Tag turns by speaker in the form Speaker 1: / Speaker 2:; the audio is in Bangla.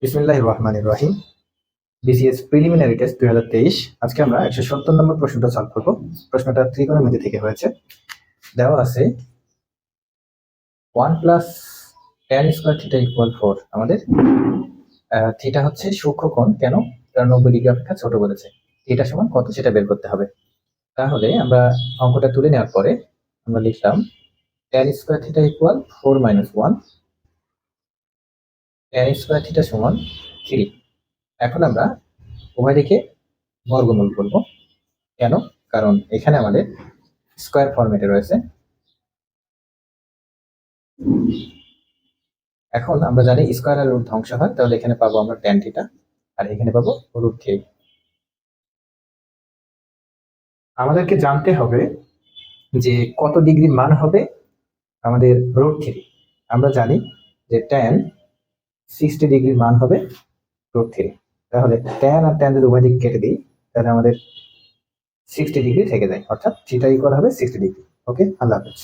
Speaker 1: বিসমিল্লাহির রহমানির রহিম। BCS preliminary test 2023। আজকে আমরা 170 নম্বর প্রশ্নটা সলভ করব। প্রশ্নটা ত্রিকোণমিতি থেকে হয়েছে। দেওয়া আছে 1 plus tan square theta equal 4। আমাদের থিটা হচ্ছে সূক্ষ্মকোণ, কেন? কারণ 90 ডিগ্রি অপেক্ষা ছোট বলেছে। থিটা সমান কত সেটা বের করতে হবে। তাহলে আমরা অঙ্কটা তুলে নেওয়ার পরে আমরা লিখলাম tan square theta equal 4 - 1, tan square theta সমান 3। এখন আমরা উভয় দিকে বর্গমূল করব। কেন? কারণ এখানে আমাদের স্কয়ার ফরম্যাটে রয়েছে। এখন আমরা জানি স্কয়ার আর রুট ধ্বংস হয়, তাহলে এখানে পাবো আমরা tan থিটা আর এখানে পাবো √3। আমাদেরকে জানতে হবে যে কত ডিগ্রির মান হবে আমাদের √3। আমরা জানি যে tan 60 ডিগ্রির মান হবে √3। তাহলে tan আর tan যদি উভয় দিক কেটে দিই তাহলে আমাদের 60 ডিগ্রি থেকে যায়, অর্থাৎ থিটা ইকুয়াল হবে 60 ডিগ্রি। ওকে, আল্লাহ হাফেজ।